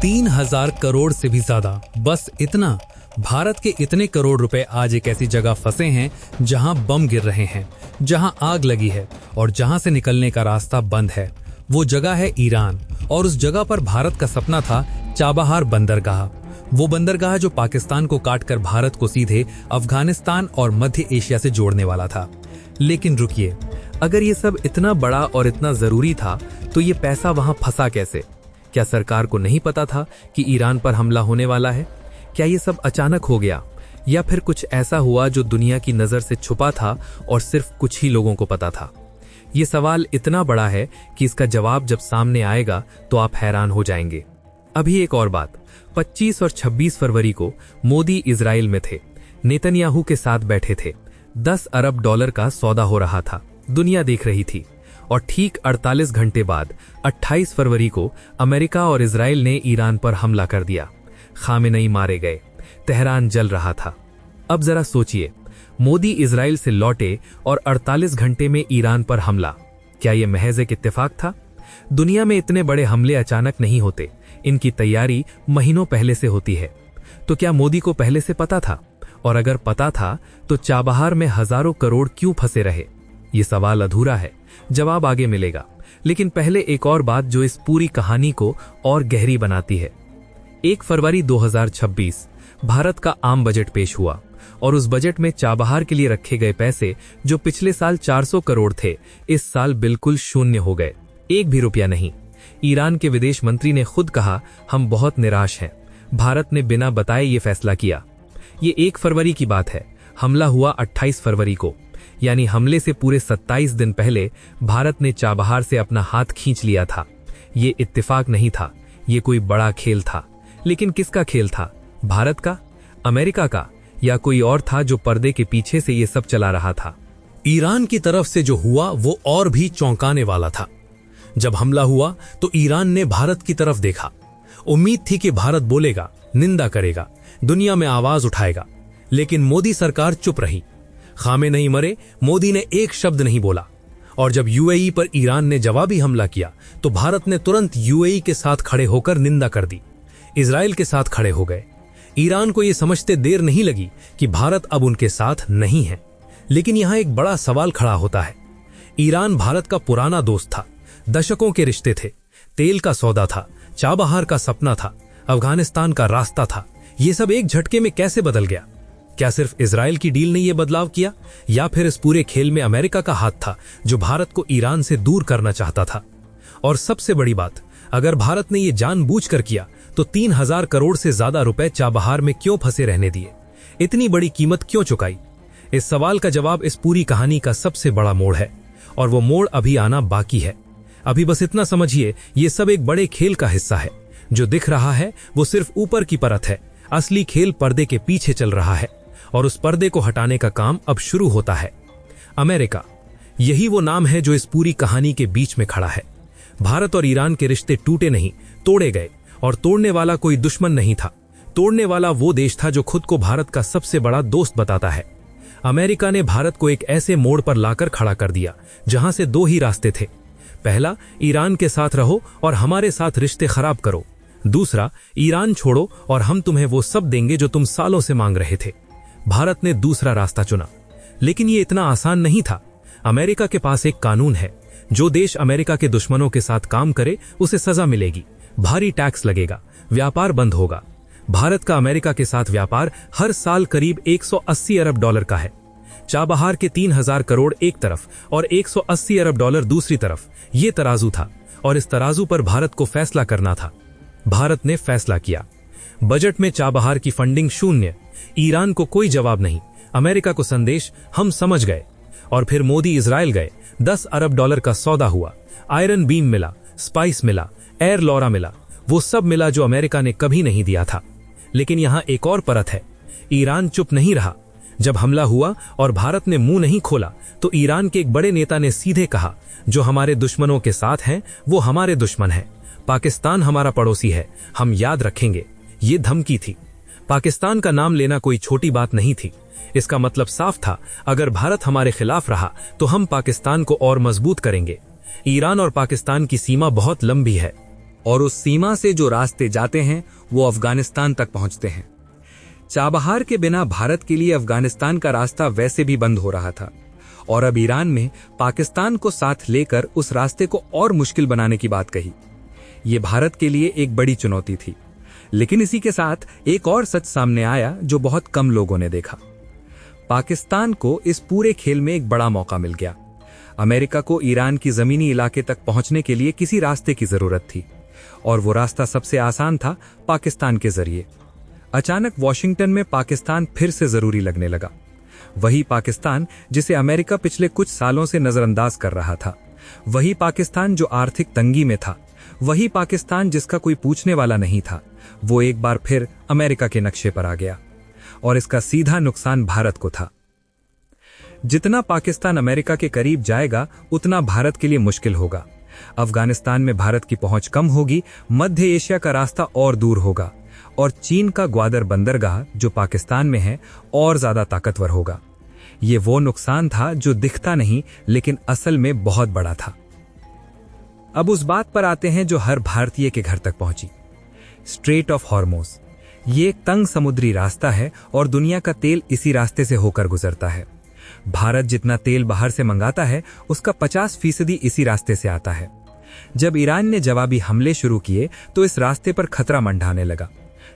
3000 करोड़ से भी ज्यादा। बस इतना। भारत के इतने करोड़ रुपए आज एक ऐसी जगह फंसे हैं जहां बम गिर रहे हैं, जहां आग लगी है और जहां से निकलने का रास्ता बंद है। वो जगह है ईरान, और उस जगह पर भारत का सपना था चाबहार बंदरगाह। वो बंदरगाह जो पाकिस्तान को काटकर भारत को सीधे अफगानिस्तान और मध्य एशिया से जोड़ने वाला था। लेकिन रुकिए, अगर ये सब इतना बड़ा और इतना जरूरी था तो ये पैसा वहां फंसा कैसे? क्या सरकार को नहीं पता था कि ईरान पर हमला होने वाला है? क्या ये सब अचानक हो गया, या फिर कुछ ऐसा हुआ जो दुनिया की नजर से छुपा था और सिर्फ कुछ ही लोगों को पता था? ये सवाल इतना बड़ा है कि इसका जवाब जब सामने आएगा तो आप हैरान हो जाएंगे। अभी एक और बात, 25 और 26 फरवरी को मोदी इजराइल में थे, नेतन्याहू के साथ बैठे थे। $10 अरब का सौदा हो रहा था, दुनिया देख रही थी। और ठीक 48 घंटे बाद 28 फरवरी को अमेरिका और इजराइल ने ईरान पर हमला कर दिया। खामेनेई मारे गए, तेहरान जल रहा था। अब जरा सोचिए, मोदी इजराइल से लौटे और 48 घंटे में ईरान पर हमला। क्या यह महज एक इत्तेफाक था? दुनिया में इतने बड़े हमले अचानक नहीं होते, इनकी तैयारी महीनों पहले से होती है। तो क्या मोदी को पहले से पता था? और अगर पता था तो चाबहार में हजारों करोड़ क्यों फंसे रहे? ये सवाल अधूरा है, जवाब आगे मिलेगा। लेकिन पहले एक और बात जो इस पूरी कहानी को और गहरी बनाती है। 1 फरवरी 2026 भारत का आम बजट पेश हुआ, और उस बजट में चाबहार के लिए रखे गए पैसे जो पिछले साल 400 करोड़ थे, इस साल बिल्कुल शून्य हो गए। एक भी रुपया नहीं। ईरान के विदेश मंत्री ने खुद कहा, हम बहुत निराश हैं। भारत ने बिना बताए ये फैसला किया। ये 1 फरवरी की बात है। हमला हुआ 28 फरवरी को, यानी हमले से पूरे 27 दिन पहले भारत ने चाबहार से अपना हाथ खींच लिया था। ये इत्तेफाक नहीं था, ये कोई बड़ा खेल था। लेकिन किसका खेल था? भारत का, अमेरिका का, या कोई और था जो पर्दे के पीछे से ये सब चला रहा था? ईरान की तरफ से जो हुआ वो और भी चौंकाने वाला था। जब हमला हुआ तो ईरान ने भारत की तरफ देखा। उम्मीद थी कि भारत बोलेगा, निंदा करेगा, दुनिया में आवाज उठाएगा। लेकिन मोदी सरकार चुप रही। खामेनेई मरे, मोदी ने एक शब्द नहीं बोला। और जब यूएई पर ईरान ने जवाबी हमला किया तो भारत ने तुरंत यूएई के साथ खड़े होकर निंदा कर दी, इजराइल के साथ खड़े हो गए। ईरान को यह समझते देर नहीं लगी कि भारत अब उनके साथ नहीं है। लेकिन यहां एक बड़ा सवाल खड़ा होता है। ईरान भारत का पुराना दोस्त था, दशकों के रिश्ते थे, तेल का सौदा था, चाबहार का सपना था, अफगानिस्तान का रास्ता था। ये सब एक झटके में कैसे बदल गया? क्या सिर्फ इजराइल की डील ने यह बदलाव किया, या फिर इस पूरे खेल में अमेरिका का हाथ था जो भारत को ईरान से दूर करना चाहता था? और सबसे बड़ी बात, अगर भारत ने यह जानबूझकर किया तो 3000 करोड़ से ज्यादा रुपए चाबहार में क्यों फंसे रहने दिए? इतनी बड़ी कीमत क्यों चुकाई? इस सवाल का जवाब इस पूरी कहानी का सबसे बड़ा मोड़ है, और वो मोड़ अभी आना बाकी है। अभी बस इतना समझिए, ये सब एक बड़े खेल का हिस्सा है। जो दिख रहा है वो सिर्फ ऊपर की परत है, असली खेल पर्दे के पीछे चल रहा है, और उस पर्दे को हटाने का काम अब शुरू होता है। अमेरिका, यही वो नाम है जो इस पूरी कहानी के बीच में खड़ा है। भारत और ईरान के रिश्ते टूटे नहीं, तोड़े गए, और तोड़ने वाला कोई दुश्मन नहीं था। तोड़ने वाला वो देश था जो खुद को भारत का सबसे बड़ा दोस्त बताता है। अमेरिका ने भारत को एक ऐसे मोड़ पर लाकर खड़ा कर दिया जहां से दो ही रास्ते थे। पहला, ईरान के साथ रहो और हमारे साथ रिश्ते खराब करो। दूसरा, ईरान छोड़ो और हम तुम्हें वो सब देंगे जो तुम सालों से मांग रहे थे। भारत ने दूसरा रास्ता चुना। लेकिन ये इतना आसान नहीं था। अमेरिका के पास एक कानून है, जो देश अमेरिका के दुश्मनों के साथ काम करे उसे सजा मिलेगी, भारी टैक्स लगेगा, व्यापार बंद होगा। भारत का अमेरिका के साथ व्यापार हर साल करीब 180 अरब डॉलर का है। चाबहार के 3000 करोड़ एक तरफ और 180 अरब डॉलर दूसरी तरफ, ये तराजू था, और इस तराजू पर भारत को फैसला करना था। भारत ने फैसला किया। बजट में चाबहार की फंडिंग शून्य, ईरान को कोई जवाब नहीं, अमेरिका को संदेश, हम समझ गए। और फिर मोदी इजराइल गए, 10 अरब डॉलर का सौदा हुआ, आयरन बीम मिला, स्पाइस मिला, एयर लॉरा मिला, वो सब मिला जो अमेरिका ने कभी नहीं दिया था। लेकिन यहां एक और परत है। ईरान चुप नहीं रहा। जब हमला हुआ और भारत ने मुंह नहीं खोला तो ईरान के एक बड़े नेता ने सीधे कहा, जो हमारे दुश्मनों के साथ हैं वो हमारे दुश्मन हैं। पाकिस्तान हमारा पड़ोसी है, हम याद रखेंगे। ये धमकी थी। पाकिस्तान का नाम लेना कोई छोटी बात नहीं थी। इसका मतलब साफ था, अगर भारत हमारे खिलाफ रहा तो हम पाकिस्तान को और मजबूत करेंगे। ईरान और पाकिस्तान की सीमा बहुत लंबी है। और उस सीमा से जो रास्ते जाते हैं वो अफगानिस्तान तक पहुंचते हैं। चाबहार के बिना भारत के लिए अफगानिस्तान का रास्ता वैसे भी बंद हो रहा था और अब ईरान में पाकिस्तान को साथ लेकर उस रास्ते को और मुश्किल बनाने की बात कही। ये भारत के लिए एक बड़ी चुनौती थी। लेकिन इसी के साथ एक और सच सामने आया जो बहुत कम लोगों ने देखा। पाकिस्तान को इस पूरे खेल में एक बड़ा मौका मिल गया। अमेरिका को ईरान की जमीनी इलाके तक पहुंचने के लिए किसी रास्ते की जरूरत थी और वो रास्ता सबसे आसान था, पाकिस्तान के जरिए। अचानक वॉशिंगटन में पाकिस्तान फिर से जरूरी लगने लगा। वही पाकिस्तान जिसे अमेरिका पिछले कुछ सालों से नजरअंदाज कर रहा था, वही पाकिस्तान जो आर्थिक तंगी में था, वही पाकिस्तान जिसका कोई पूछने वाला नहीं था, वो एक बार फिर अमेरिका के नक्शे पर आ गया और इसका सीधा नुकसान भारत को था। जितना पाकिस्तान अमेरिका के करीब जाएगा उतना भारत के लिए मुश्किल होगा। अफगानिस्तान में भारत की पहुंच कम होगी, मध्य एशिया का रास्ता और दूर होगा और चीन का ग्वादर बंदरगाह जो पाकिस्तान में है और ज्यादा ताकतवर होगा। ये वो नुकसान था जो दिखता नहीं लेकिन असल में बहुत बड़ा था। अब उस बात पर आते हैं जो हर भारतीय के घर तक पहुंची, स्ट्रेट ऑफ हॉर्मोज। ये एक तंग समुद्री रास्ता है और दुनिया का तेल इसी रास्ते से होकर गुजरता है। भारत जितना तेल बाहर से मंगाता है उसका 50% इसी रास्ते से आता है। जब ईरान ने जवाबी हमले शुरू किए तो इस रास्ते पर खतरा मंडराने लगा।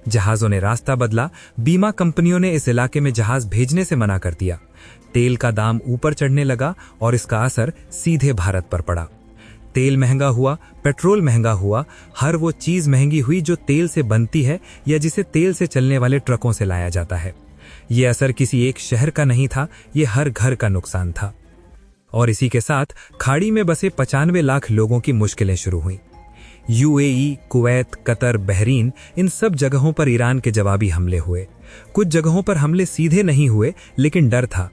जहाजों ने रास्ता बदला, बीमा कंपनियों ने इस इलाके में जहाज भेजने से मना कर दिया। तेल का दाम ऊपर चढ़ने लगा और इसका असर सीधे भारत पर पड़ा। तेल महंगा हुआ, पेट्रोल महंगा हुआ, हर वो चीज महंगी हुई जो तेल से बनती है या जिसे तेल से चलने वाले ट्रकों से लाया जाता है। ये असर किसी एक शहर का नहीं था, ये हर घर का नुकसान था। और इसी के साथ खाड़ी में बसे 95 लाख लोगों की मुश्किलें शुरू हुई। यूएई, कुवैत, कतर, बहरीन, इन सब जगहों पर ईरान के जवाबी हमले हुए। कुछ जगहों पर हमले सीधे नहीं हुए लेकिन डर था।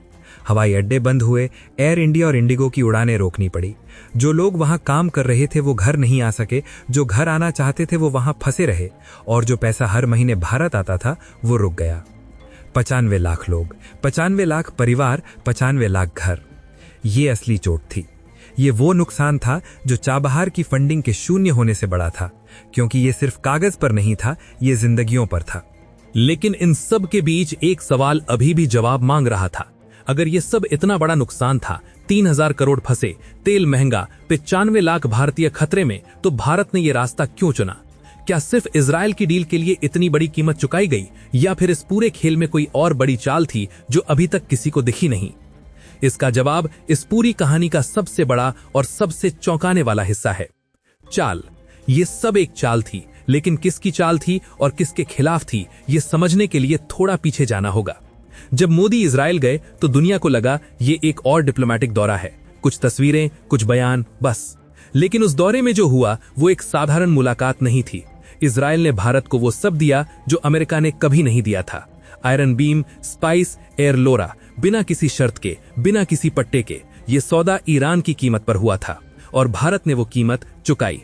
हवाई अड्डे बंद हुए, एयर इंडिया और इंडिगो की उड़ानें रोकनी पड़ी। जो लोग वहां काम कर रहे थे वो घर नहीं आ सके, जो घर आना चाहते थे वो वहां फंसे रहे और जो पैसा हर महीने भारत आता था वो रुक गया। 95 लाख लोग, 95 लाख परिवार, 95 लाख घर। ये असली चोट थी। ये वो नुकसान था जो चाबहार की फंडिंग के शून्य होने से बड़ा था, क्योंकि ये सिर्फ कागज पर नहीं था, ये जिंदगियों पर था। लेकिन इन सब के बीच एक सवाल अभी भी जवाब मांग रहा था। अगर ये सब इतना बड़ा नुकसान था, 3000 करोड़ फंसे, तेल महंगा, 95 लाख भारतीय खतरे में, तो भारत ने ये रास्ता क्यों चुना? क्या सिर्फ इजराइल की डील के लिए इतनी बड़ी कीमत चुकाई गई या फिर इस पूरे खेल में कोई और बड़ी चाल थी जो अभी तक किसी को दिखी नहीं? इसका जवाब इस पूरी कहानी का सबसे बड़ा और सबसे चौंकाने वाला हिस्सा है, चाल। ये सब एक चाल थी, लेकिन किसकी चाल थी और किसके खिलाफ थी, ये समझने के लिए थोड़ा पीछे जाना होगा। जब मोदी इजराइल गए तो दुनिया को लगा ये एक और डिप्लोमेटिक दौरा है, कुछ तस्वीरें, कुछ बयान, बस। लेकिन उस दौरे में जो हुआ वो एक साधारण मुलाकात नहीं थी। इजराइल ने भारत को वो सब दिया जो अमेरिका ने कभी नहीं दिया था। आयरन बीम, स्पाइस, एयर लोरा, बिना किसी शर्त के, बिना किसी पट्टे के। ये सौदा ईरान की कीमत पर हुआ था और भारत ने वो कीमत चुकाई।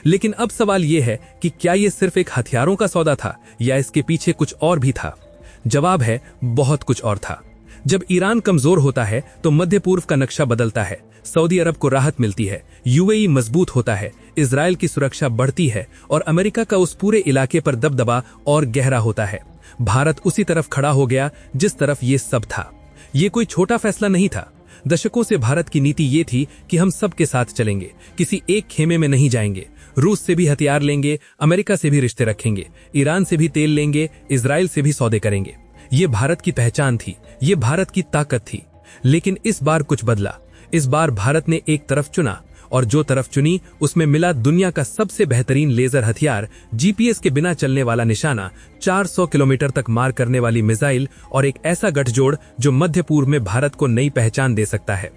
लेकिन अब सवाल ये है कि क्या ये सिर्फ एक हथियारों का सौदा था या इसके पीछे कुछ और भी था? जवाब है, बहुत कुछ और था। जब ईरान कमजोर होता है तो मध्य पूर्व का नक्शा बदलता है, सऊदी अरब को राहत मिलती है, यूएई मजबूत होता है, इजराइल की सुरक्षा बढ़ती है और अमेरिका का उस पूरे इलाके पर दबदबा और गहरा होता है। भारत उसी तरफ खड़ा हो गया जिस तरफ ये सब था। ये कोई छोटा फैसला नहीं था। दशकों से भारत की नीति ये थी कि हम सबके साथ चलेंगे, किसी एक खेमे में नहीं जाएंगे। रूस से भी हथियार लेंगे, अमेरिका से भी रिश्ते रखेंगे, ईरान से भी तेल लेंगे, इजराइल से भी सौदे करेंगे। ये भारत की पहचान थी, ये भारत की ताकत थी। लेकिन इस बार कुछ बदला। इस बार भारत ने एक तरफ चुना और जो तरफ चुनी उसमें मिला दुनिया का सबसे बेहतरीन लेजर हथियार, जीपीएस के बिना चलने वाला निशाना, 400 किलोमीटर तक मार करने वाली मिसाइल और एक ऐसा गठजोड़ जो मध्य पूर्व में भारत को नई पहचान दे सकता है।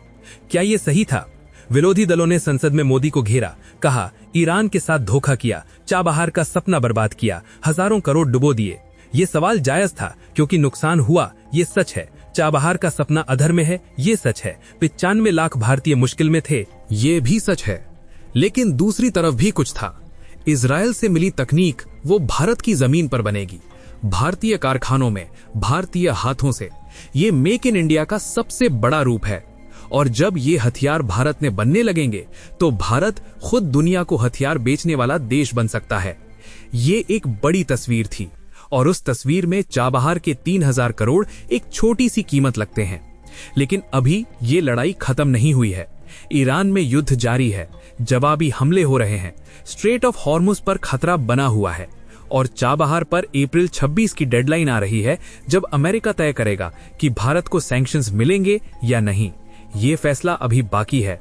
क्या ये सही था? विरोधी दलों ने संसद में मोदी को घेरा, कहा ईरान के साथ धोखा किया, चाबहार का सपना बर्बाद किया, हजारों करोड़ डुबो दिए। ये सवाल जायज था क्योंकि नुकसान हुआ, ये सच है। चाबहार का सपना अधर में है, ये सच है। 95 लाख भारतीय मुश्किल में थे, ये भी सच है। लेकिन दूसरी तरफ भी कुछ था। इजराइल से मिली तकनीक वो भारत की जमीन पर बनेगी, भारतीय कारखानों में, भारतीय हाथों से। ये मेक इन इंडिया का सबसे बड़ा रूप है और जब ये हथियार भारत में बनने लगेंगे तो भारत खुद दुनिया को हथियार बेचने वाला देश बन सकता है। ये एक बड़ी तस्वीर थी और उस तस्वीर में चाबहार के 3000 करोड़ एक छोटी सी कीमत लगते हैं। लेकिन अभी ये लड़ाई खत्म नहीं हुई है। ईरान में युद्ध जारी है, जवाबी हमले हो रहे हैं, स्ट्रेट ऑफ हॉर्मुज पर खतरा बना हुआ है और चाबहार पर अप्रैल 26 की डेडलाइन आ रही है जब अमेरिका तय करेगा कि भारत को सैंक्शंस मिलेंगे या नहीं। ये फैसला अभी बाकी है।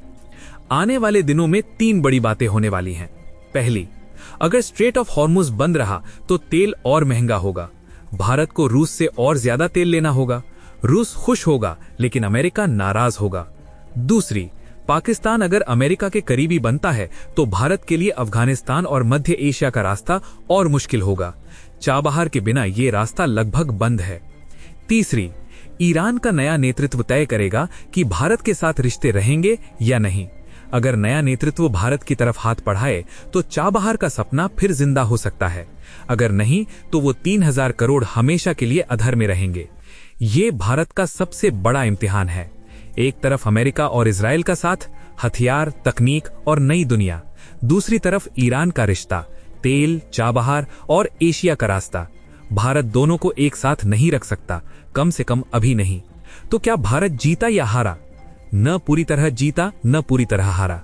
आने वाले दिनों में 3 बड़ी बातें होने वाली हैं। पहली, अगर स्ट्रेट ऑफ हॉर्मुज बंद रहा तो तेल और महंगा होगा। भारत को रूस से और ज्यादा तेल लेना होगा। रूस खुश होगा लेकिन अमेरिका नाराज होगा। दूसरी, पाकिस्तान अगर अमेरिका के करीबी बनता है तो भारत के लिए अफगानिस्तान और मध्य एशिया का रास्ता और मुश्किल होगा। चाबहार के बिना ये रास्ता लगभग बंद है। तीसरी, ईरान का नया नेतृत्व तय करेगा कि भारत के साथ रिश्ते रहेंगे या नहीं। अगर नया नेतृत्व भारत की तरफ हाथ बढ़ाए तो चाबहार का सपना फिर जिंदा हो सकता है। अगर नहीं तो वो 3000 करोड़ हमेशा के लिए अधर में रहेंगे। ये भारत का सबसे बड़ा इम्तिहान है। एक तरफ अमेरिका और इजराइल का साथ, हथियार, तकनीक और नई दुनिया। दूसरी तरफ ईरान का रिश्ता, तेल, चाबहार और एशिया का रास्ता। भारत दोनों को एक साथ नहीं रख सकता, कम से कम अभी नहीं। तो क्या भारत जीता या हारा? न पूरी तरह जीता, न पूरी तरह हारा।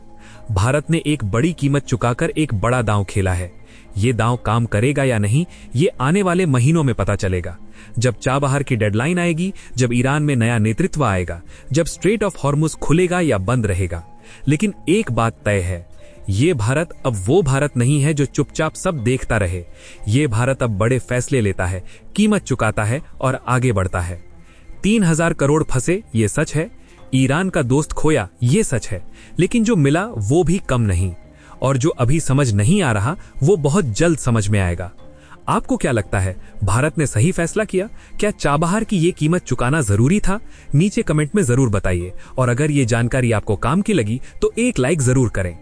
भारत ने एक बड़ी कीमत चुकाकर एक बड़ा दांव खेला है। ये दांव काम करेगा या नहीं, ये आने वाले महीनों में पता चलेगा। जब चाबहार की डेडलाइन आएगी, जब ईरान में नया नेतृत्व आएगा, जब स्ट्रेट ऑफ हॉर्मुज खुलेगा या बंद रहेगा। लेकिन एक बात तय है, ये भारत अब वो भारत नहीं है जो चुपचाप सब देखता रहे। ये भारत अब बड़े फैसले लेता है, कीमत चुकाता है और आगे बढ़ता है। 3000 करोड़ फंसे, ये सच है। ईरान का दोस्त खोया, ये सच है। लेकिन जो मिला वो भी कम नहीं। और जो अभी समझ नहीं आ रहा वो बहुत जल्द समझ में आएगा। आपको क्या लगता है, भारत ने सही फैसला किया? क्या चाबहार की ये कीमत चुकाना जरूरी था? नीचे कमेंट में जरूर बताइए। और अगर ये जानकारी आपको काम की लगी तो एक लाइक जरूर करें।